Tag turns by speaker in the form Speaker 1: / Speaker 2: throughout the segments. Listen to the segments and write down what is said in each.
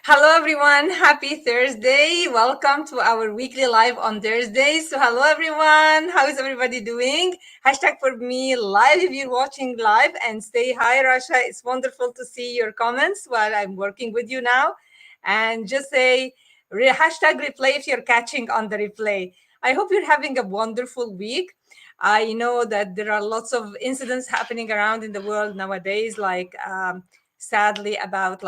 Speaker 1: Hello, everyone. Happy Thursday. Welcome to our weekly live on Thursdays. So, hello, everyone. How is everybody doing? Hashtag for me live if you're watching live and say hi, Rasha. It's wonderful to see your comments while I'm working with you now. And just say hashtag replay if you're catching on the replay. I hope you're having a wonderful week. I know that there are lots of incidents happening around in the world nowadays, like sadly about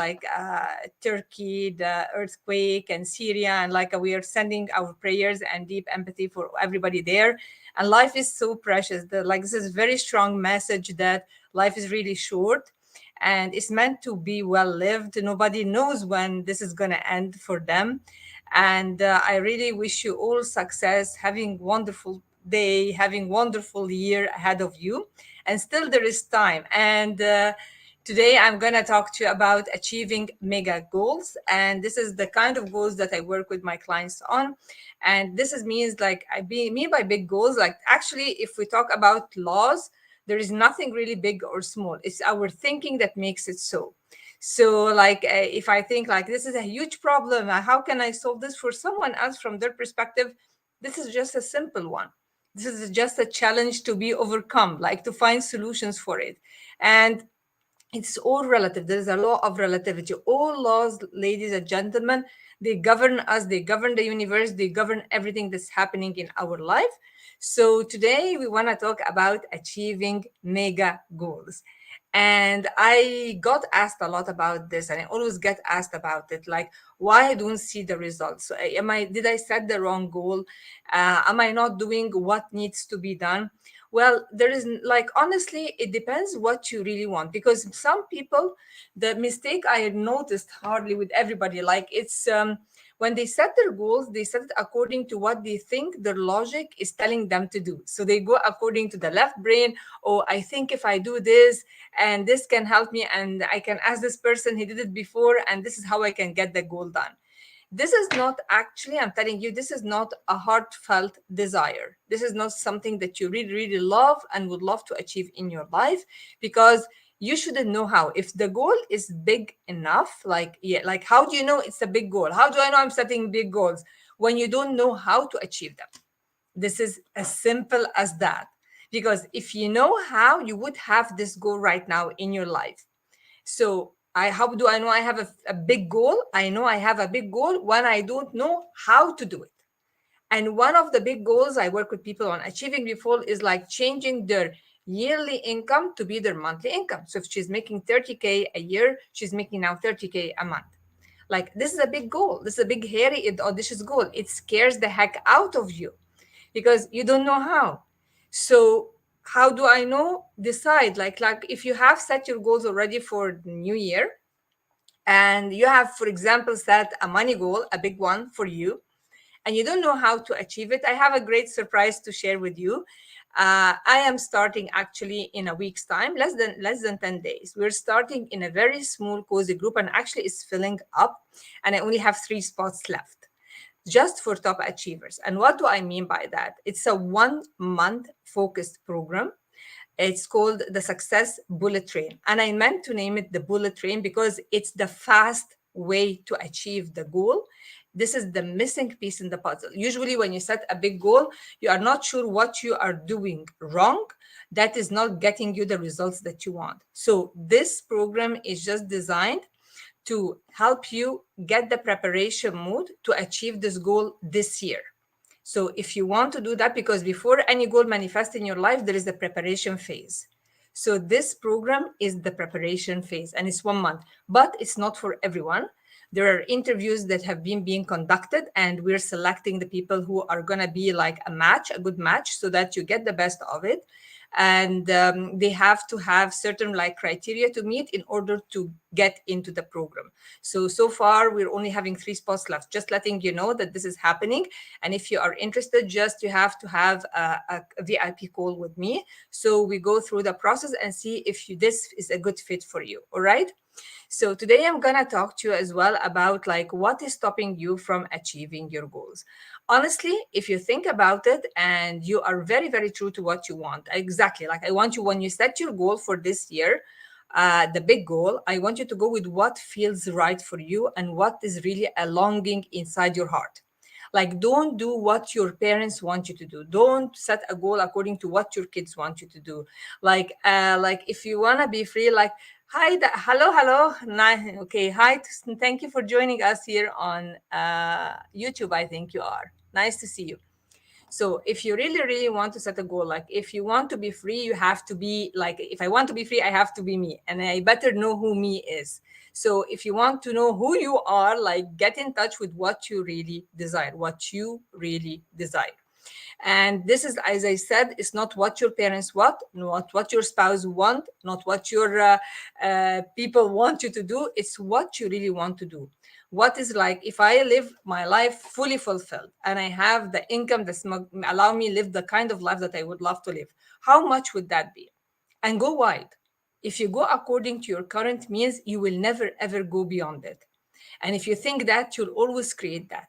Speaker 1: Turkey, the earthquake, and Syria, and we are sending our prayers and deep empathy for everybody there. And life is so precious. This is a very strong message that life is really short and it's meant to be well lived. Nobody knows when this is going to end for them. And I really wish you all success, having wonderful day, having wonderful year ahead of you. And still there is time. And today I'm going to talk to you about achieving mega goals. And this is the kind of goals that I work with my clients on. And this is means mean by big goals, like actually, if we talk about laws, there is nothing really big or small. It's our thinking that makes it so. So if I think like this is a huge problem, how can I solve this for someone else from their perspective? This is just a simple one. This is just a challenge to be overcome, like to find solutions for it. And it's all relative. There is a law of relativity. All laws, ladies and gentlemen, they govern us, they govern the universe, they govern everything that's happening in our life. So today we want to talk about achieving mega goals. And I got asked a lot about this, and I always get asked about it, like why I don't see the results. So did I set the wrong goal? Am I not doing what needs to be done? Well, there is honestly, it depends what you really want, because some people, the mistake I had noticed hardly with everybody, it's when they set their goals, they set it according to what they think their logic is telling them to do. So they go according to the left brain. Oh, I think if I do this and this can help me, and I can ask this person, he did it before, and this is how I can get the goal done. This is not actually, I'm telling you, this is not a heartfelt desire. This is not something that you really, really love and would love to achieve in your life, because you shouldn't know how. If the goal is big enough, how do you know it's a big goal? How do I know I'm setting big goals when you don't know how to achieve them? This is as simple as that. Because if you know how, you would have this goal right now in your life. So how do I know I have a big goal? I know I have a big goal when I don't know how to do it. And one of the big goals I work with people on achieving before is like changing their yearly income to be their monthly income. So if she's making 30K a year, she's making now 30K a month. Like, this is a big goal. This is a big, hairy, audacious goal. It scares the heck out of you because you don't know how. So how do I know? Decide. Like if you have set your goals already for the new year, and you have, for example, set a money goal, a big one for you, and you don't know how to achieve it, I have a great surprise to share with you. I am starting actually in a week's time, less than 10 days. We're starting in a very small, cozy group, and actually it's filling up, and I only have 3 spots left just for top achievers. And what do I mean by that? It's a 1 month focused program. It's called the Success Bullet Train. And I meant to name it the Bullet Train because it's the fast way to achieve the goal. This is the missing piece in the puzzle. Usually, when you set a big goal, you are not sure what you are doing wrong. That is not getting you the results that you want. So, this program is just designed to help you get the preparation mode to achieve this goal this year. So if you want to do that, because before any goal manifests in your life, there is a preparation phase. So this program is the preparation phase, and it's 1 month, but it's not for everyone. There are interviews that have been being conducted, and we're selecting the people who are going to be like a good match, so that you get the best of it. And they have to have certain criteria to meet in order to get into the program. So far we're only having 3 spots left, just letting you know that this is happening. And if you are interested, just you have to have a VIP call with me, so we go through the process and see if this is a good fit for you. All right. So today I'm going to talk to you as well about what is stopping you from achieving your goals. Honestly, if you think about it and you are very, very true to what you want, exactly like I want you, when you set your goal for this year, the big goal, I want you to go with what feels right for you and what is really a longing inside your heart. Like, don't do what your parents want you to do. Don't set a goal according to what your kids want you to do. Like if you want to be free, like, hi, hello, hello. Okay, hi. Thank you for joining us here on YouTube. I think you are. Nice to see you. So if you really, really want to set a goal, like if you want to be free, you have to be like, if I want to be free, I have to be me. And I better know who me is. So if you want to know who you are, like get in touch with what you really desire, what you really desire. And this is, as I said, it's not what your parents want, not what your spouse want, not what your people want you to do. It's what you really want to do. What is, like, if I live my life fully fulfilled and I have the income that's allow me live the kind of life that I would love to live, how much would that be? And go wide. If you go according to your current means, you will never ever go beyond it. And if you think that, you'll always create that.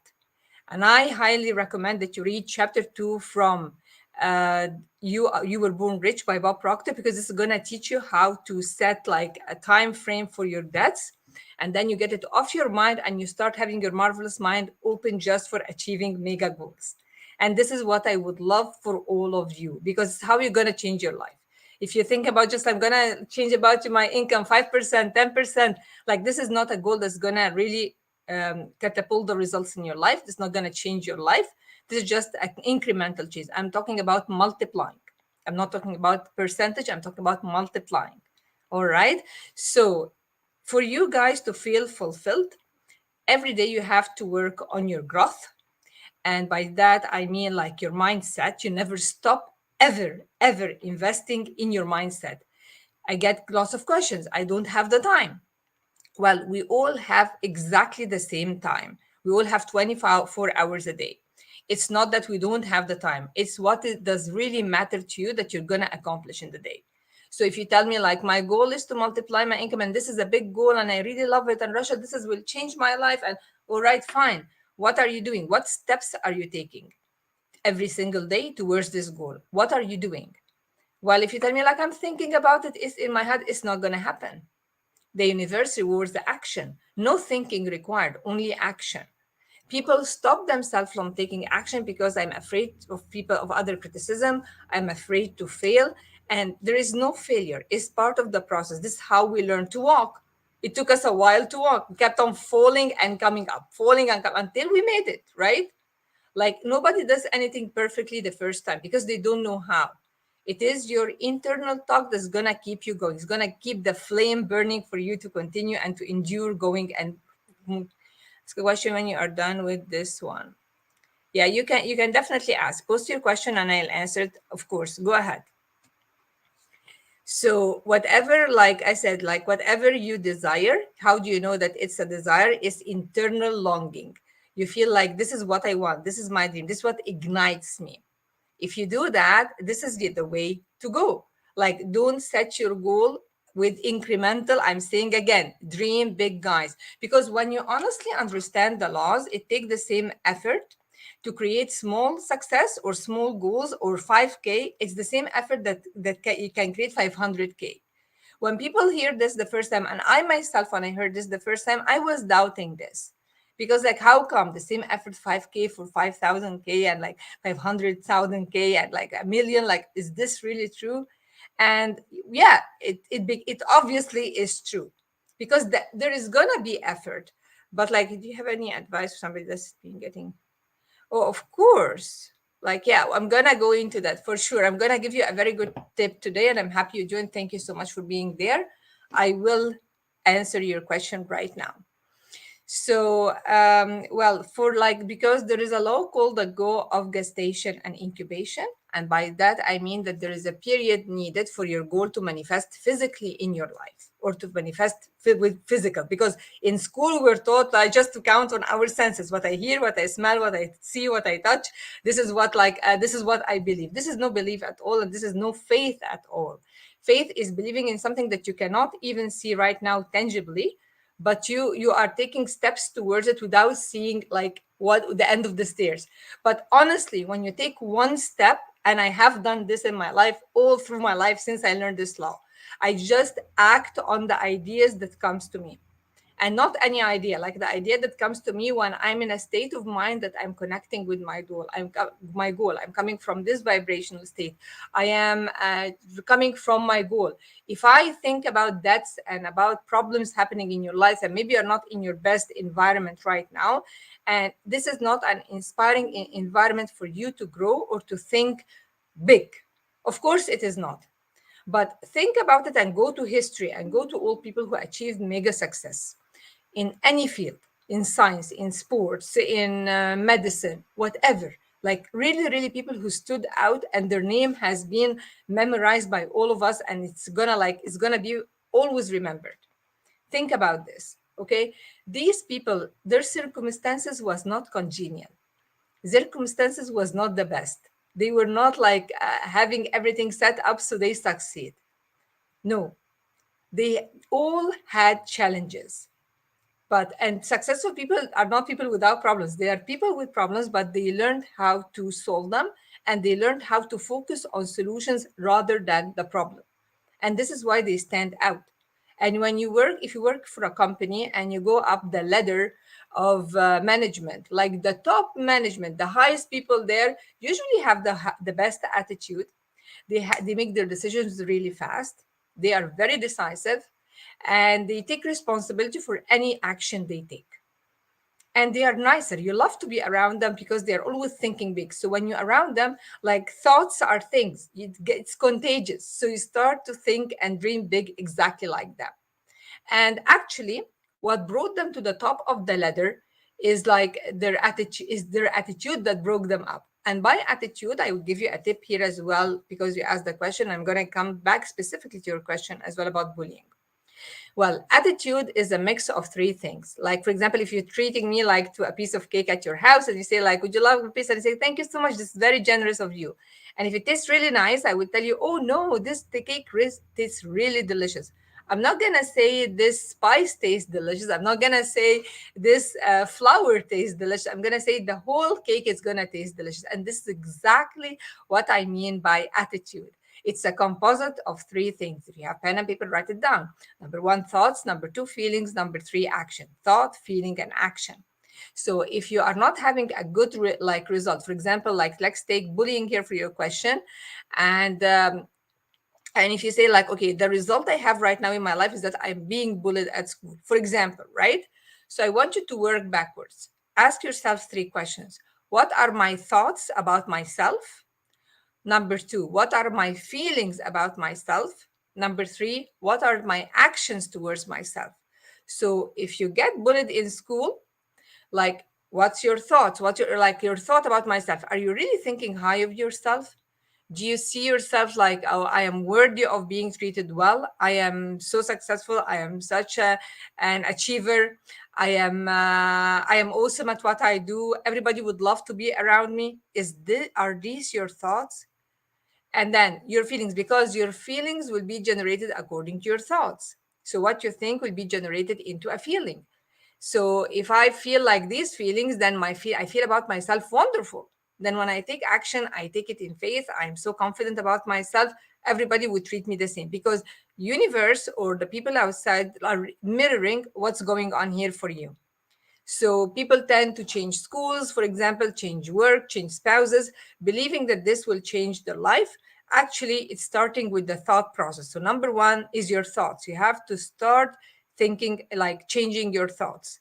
Speaker 1: And I highly recommend that you read chapter 2 from uh, you Were Born Rich by Bob Proctor, because this is going to teach you how to set like a time frame for your debts, and then you get it off your mind and you start having your marvelous mind open just for achieving mega goals. And this is what I would love for all of you, because it's how you're going to change your life. If you think about just, I'm going to change about my income 5%, 10%, like this is not a goal that's going to really catapult the results in your life. It's not going to change your life. This is just an incremental change. I'm talking about multiplying. I'm not talking about percentage. I'm talking about multiplying. All right. So for you guys to feel fulfilled, every day you have to work on your growth. And by that, I mean like your mindset. You never stop ever, ever investing in your mindset. I get lots of questions. I don't have the time. Well, we all have exactly the same time. We all have 24 hours a day. It's not that we don't have the time. It's what it does really matter to you that you're going to accomplish in the day. So if you tell me like my goal is to multiply my income and this is a big goal and I really love it and Russia, this is will change my life, and all right, fine. What are you doing? What steps are you taking every single day towards this goal? What are you doing? Well, if you tell me like I'm thinking about it, it's in my head, it's not going to happen. The universe rewards the action. No thinking required, only action. People stop themselves from taking action because I'm afraid of people, of other criticism. I'm afraid to fail. And there is no failure. It's part of the process. This is how we learn to walk. It took us a while to walk. We kept on falling and coming up, falling and until we made it, right? Like nobody does anything perfectly the first time because they don't know how. It is your internal talk that's gonna keep you going. It's gonna keep the flame burning for you to continue and to endure going and ask a question when you are done with this one. Yeah, you can definitely ask. Post your question and I'll answer it. Of course. Go ahead. So whatever, like I said, like whatever you desire, how do you know that it's a desire? It's internal longing. You feel like this is what I want, this is my dream, this is what ignites me. If you do that, this is the way to go. Like, don't set your goal with incremental. I'm saying again, dream big, guys, because when you honestly understand the laws, it takes the same effort to create small success or small goals or 5K. It's the same effort that you can create 500K. When people hear this the first time, and I myself, when I heard this the first time, I was doubting this. Because like, how come the same effort 5K for 5,000K and like 500,000K and like a million? Like, is this really true? And yeah, it obviously is true, because there is gonna be effort. But like, do you have any advice for somebody that's been getting? Oh, of course. Like, yeah, I'm gonna go into that for sure. I'm gonna give you a very good tip today, and I'm happy you joined. Thank you so much for being there. I will answer your question right now. So, well, for like, because there is a law called the go of gestation and incubation. And by that, I mean that there is a period needed for your goal to manifest physically in your life, or to manifest with physical. Because in school, we're taught like just to count on our senses, what I hear, what I smell, what I see, what I touch. This is what like, this is what I believe. This is no belief at all. And this is no faith at all. Faith is believing in something that you cannot even see right now tangibly, but you are taking steps towards it without seeing like what the end of the stairs. But honestly, when you take one step, and I have done this in my life all through my life since I learned this law, I just act on the ideas that comes to me, and not any idea, like the idea that comes to me when I'm in a state of mind that I'm connecting with my goal. I'm coming from this vibrational state. I am coming from my goal. If I think about debts and about problems happening in your life, and maybe you're not in your best environment right now, and this is not an inspiring environment for you to grow or to think big. Of course it is not. But think about it and go to history and go to all people who achieved mega success in any field, in science, in sports, in medicine, whatever. Like really, really people who stood out and their name has been memorized by all of us, and it's gonna be always remembered. Think about this, okay? These people, their circumstances was not congenial. Circumstances was not the best. They were not like having everything set up so they succeed. No, they all had challenges. But and successful people are not people without problems. They are people with problems, but they learned how to solve them, and they learned how to focus on solutions rather than the problem. And this is why they stand out. And when you work, if you work for a company and you go up the ladder of management, like the top management, the highest people there usually have the best attitude. They make their decisions really fast. They are very decisive, and they take responsibility for any action they take. And they are nicer. You love to be around them because they're always thinking big. So when you're around them, like thoughts are things, it's contagious. So you start to think and dream big exactly like that. And actually, what brought them to the top of the ladder is their attitude that broke them up. And by attitude, I will give you a tip here as well, because you asked the question. I'm going to come back specifically to your question as well about bullying. Well, attitude is a mix of three things. Like, for example, if you're treating me like to a piece of cake at your house and you say, like, would you love a piece? And I say, thank you so much. This is very generous of you. And if it tastes really nice, I would tell you, oh no, the cake tastes really delicious. I'm not gonna say this spice tastes delicious. I'm not gonna say this flour tastes delicious. I'm gonna say the whole cake is gonna taste delicious. And this is exactly what I mean by attitude. It's a composite of three things. If you have pen and paper, write it down. Number one, thoughts. Number two, feelings. Number three, action. Thought, feeling, and action. So if you are not having a good result, for example, like let's take bullying here for your question, and and if you say like, okay, the result I have right now in my life is that I'm being bullied at school, for example, right? So I want you to work backwards. Ask yourself three questions. What are my thoughts about myself? Number two, what are my feelings about myself? Number three, what are my actions towards myself? So if you get bullied in school, like what's your thoughts? What's your thought about myself? Are you really thinking high of yourself? Do you see yourself like, oh, I am worthy of being treated well? I am so successful. I am such an achiever. I am awesome at what I do. Everybody would love to be around me. Are these your thoughts? And then your feelings, because your feelings will be generated according to your thoughts. So what you think will be generated into a feeling. So if I feel like these feelings, then I feel about myself wonderful. Then when I take action, I take it in faith. I'm so confident about myself. Everybody would treat me the same, because universe or the people outside are mirroring what's going on here for you. So people tend to change schools, for example, change work, change spouses, believing that this will change their life. Actually, it's starting with the thought process. So number one is your thoughts. You have to start thinking, like changing your thoughts.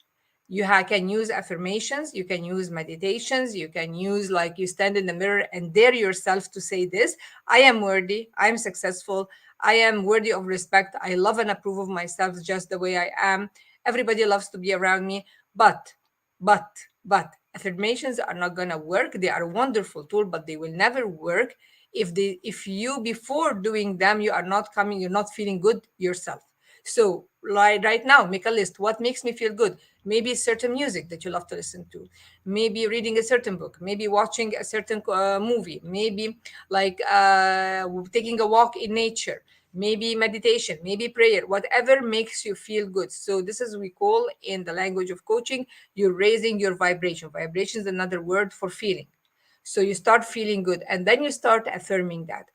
Speaker 1: Can use affirmations, you can use meditations, you can use, like, you stand in the mirror and dare yourself to say this: I am worthy, I am successful, I am worthy of respect, I love and approve of myself just the way I am. Everybody loves to be around me. But, but affirmations are not gonna work. They are a wonderful tool, but they will never work if you, before doing them, you're not feeling good yourself. So like right now, make a list. What makes me feel good? Maybe certain music that you love to listen to, maybe reading a certain book, maybe watching a certain movie, maybe like taking a walk in nature, maybe meditation, maybe prayer, whatever makes you feel good. So this is, we call in the language of coaching, you're raising your vibration. Vibration is another word for feeling. So you start feeling good, and then you start affirming that.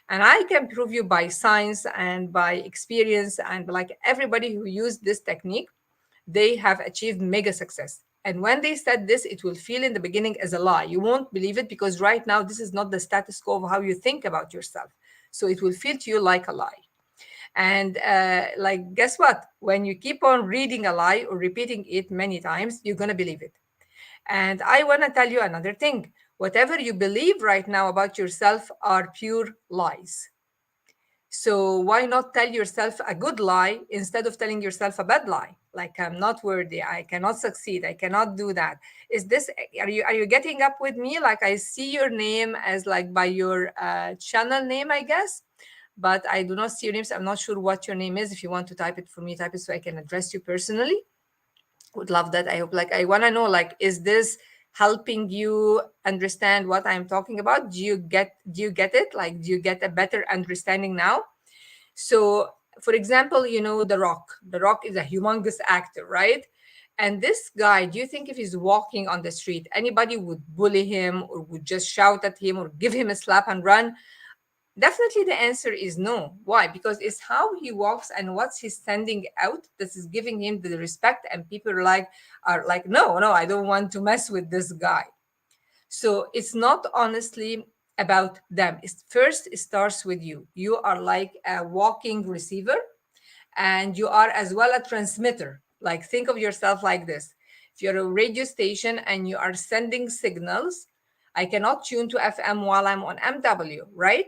Speaker 1: And I can prove you by science and by experience, and like everybody who used this technique, they have achieved mega success. And when they said this, it will feel in the beginning as a lie. You won't believe it because right now, this is not the status quo of how you think about yourself. So it will feel to you like a lie. And like, guess what? When you keep on reading a lie or repeating it many times, you're going to believe it. And I want to tell you another thing. Whatever you believe right now about yourself are pure lies. So why not tell yourself a good lie instead of telling yourself a bad lie? Like, I'm not worthy, I cannot succeed, I cannot do that. Is this, are you getting up with me? Like, I see your name as like by your channel name, I guess, but I do not see your names. I'm not sure what your name is. If you want to type it for me, type it so I can address you personally. Would love that. I hope, like, I want to know, like, is this helping you understand what I'm talking about? Do you get it? Like, do you get a better understanding now? So, for example, The Rock. The Rock is a humongous actor, right? And this guy, do you think if he's walking on the street, anybody would bully him or would just shout at him or give him a slap and run? Definitely the answer is no. Why? Because it's how he walks and what's he standing out that is giving him the respect, and people are like, no, no, I don't want to mess with this guy. So it's not honestly about them. It starts with you. You are like a walking receiver, and you are as well a transmitter. Like, think of yourself like this. If you're a radio station and you are sending signals, I cannot tune to FM while I'm on MW, right?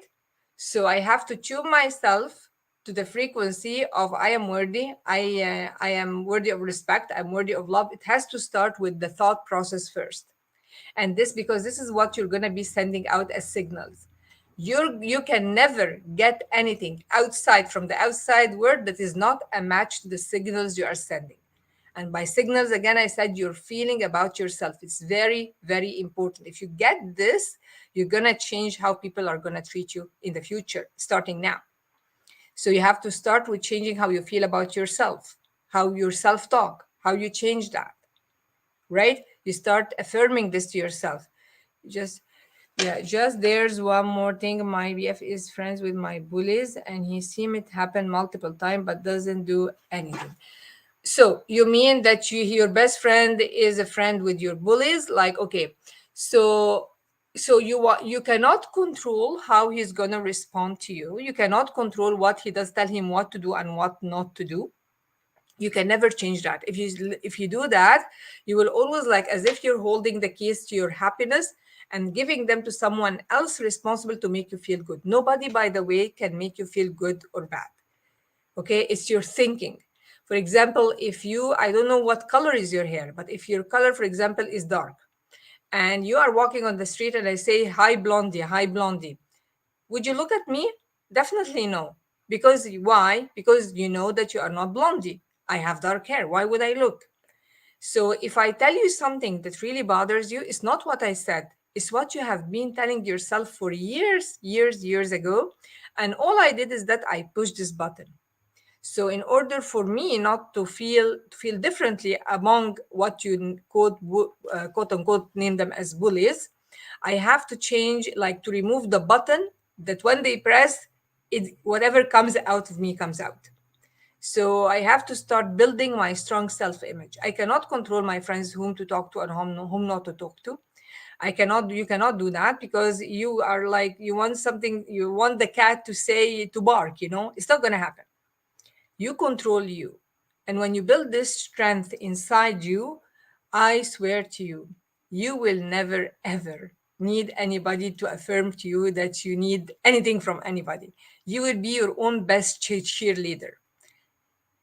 Speaker 1: So I have to tune myself to the frequency of I am worthy, I am worthy of respect, I'm worthy of love. It has to start with the thought process first. And this, because this is what you're going to be sending out as signals. You can never get anything outside from the outside world that is not a match to the signals you are sending. And by signals, again, I said your feeling about yourself. It's very, very important. If you get this, you're going to change how people are going to treat you in the future, starting now. So you have to start with changing how you feel about yourself, how your self talk, how you change that, right? You start affirming this to yourself. Just, yeah, just there's one more thing. My BF is friends with my bullies, and he seen it happen multiple times but doesn't do anything. So you mean that your best friend is a friend with your bullies? Like, okay, so you cannot control how he's gonna respond to you. You cannot control what he does. Tell him what to do and what not to do. You can never change that. If you do that, you will always, like, as if you're holding the keys to your happiness and giving them to someone else responsible to make you feel good. Nobody, by the way, can make you feel good or bad. Okay, it's your thinking. For example, if you, I don't know what color is your hair, but if your color, for example, is dark, and you are walking on the street and I say, hi blondie, hi blondie, would you look at me? Definitely no. Because why? Because you know that you are not blondie. I have dark hair. Why would I look? So if I tell you something that really bothers you, it's not what I said. It's what you have been telling yourself for years, years, years ago. And all I did is that I pushed this button. So in order for me not to feel differently among what you quote unquote name them as bullies, I have to change, like, to remove the button that when they press it, whatever comes out of me comes out. So I have to start building my strong self-image. I cannot control my friends whom to talk to and whom not to talk to. You cannot do that, because you are like, you want something, you want the cat to say to bark, it's not going to happen. You control you. And when you build this strength inside you, I swear to you, you will never ever need anybody to affirm to you that you need anything from anybody. You will be your own best cheerleader.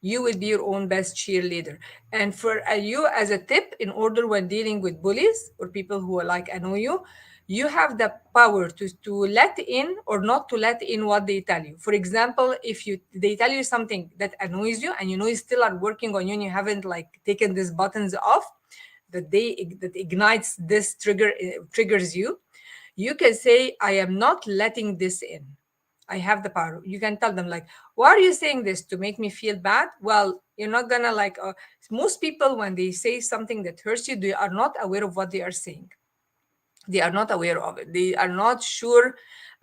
Speaker 1: You will be your own best cheerleader. And for you, as a tip, in order when dealing with bullies or people who are like annoy you, you have the power to let in or not to let in what they tell you. For example, if they tell you something that annoys you and you know you still are working on you and you haven't, like, taken these buttons off, that ignites this triggers you, you can say, I am not letting this in. I have the power. You can tell them, like, why are you saying this, to make me feel bad? Well, you're not gonna, like, most people, when they say something that hurts you, they are not aware of what they are saying. They are not aware of it. They are not sure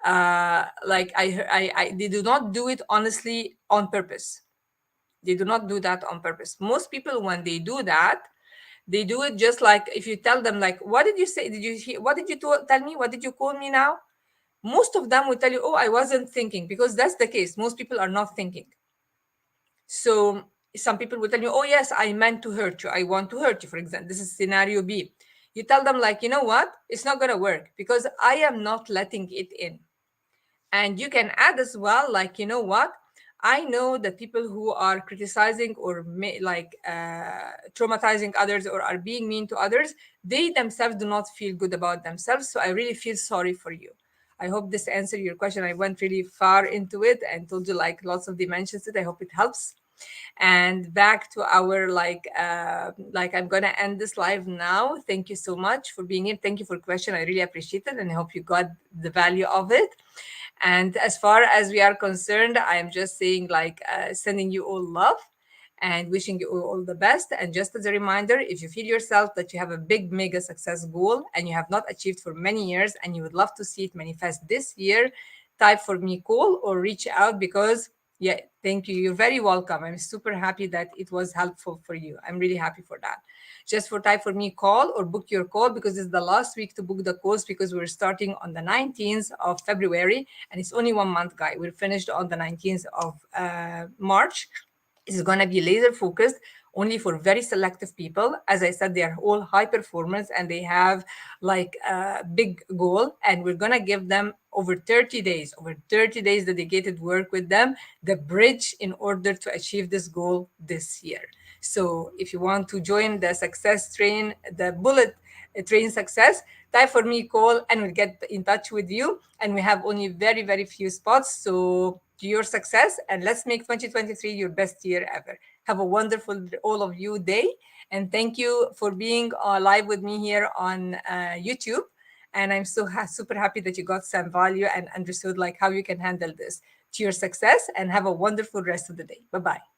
Speaker 1: like they do not do it honestly on purpose. They do not do that on purpose. Most people, when they do that, they do it just like if you tell them, like, what did you say? Did you hear? What did you tell me? What did you call me now? Most of them will tell you, oh, I wasn't thinking, because that's the case. Most people are not thinking. So some people will tell you, oh, yes, I meant to hurt you. I want to hurt you, for example. This is scenario B. You tell them, like, you know what? It's not going to work because I am not letting it in. And you can add as well, like, you know what? I know that people who are criticizing or traumatizing others or are being mean to others, they themselves do not feel good about themselves. So I really feel sorry for you. I hope this answered your question. I went really far into it and told you like lots of dimensions to it. I hope it helps. And back to our like I'm gonna end this live now. Thank you so much for being here. Thank you for the question. I really appreciate it, and I hope you got the value of it. And as far as we are concerned, I am just saying, like, sending you all love and wishing you all the best. And just as a reminder, if you feel yourself that you have a big mega success goal and you have not achieved for many years and you would love to see it manifest this year, type for me call or reach out, because yeah, thank you, you're very welcome. I'm super happy that it was helpful for you. I'm really happy for that. Just for type for me call or book your call, because it's the last week to book the course, because we're starting on the 19th of February and it's only 1 month, guy. We're finished on the 19th of March. It's going to be laser focused only for very selective people. As I said, they are all high performers and they have like a big goal. And we're going to give them over 30 days dedicated work with them, the bridge in order to achieve this goal this year. So if you want to join the success train, the bullet train success, type for me call and we'll get in touch with you. And we have only very, very few spots. So to your success, and let's make 2023 your best year ever. Have a wonderful, all of you, day. And thank you for being live with me here on YouTube. And I'm so super happy that you got some value and understood like how you can handle this to your success, and have a wonderful rest of the day. Bye-bye.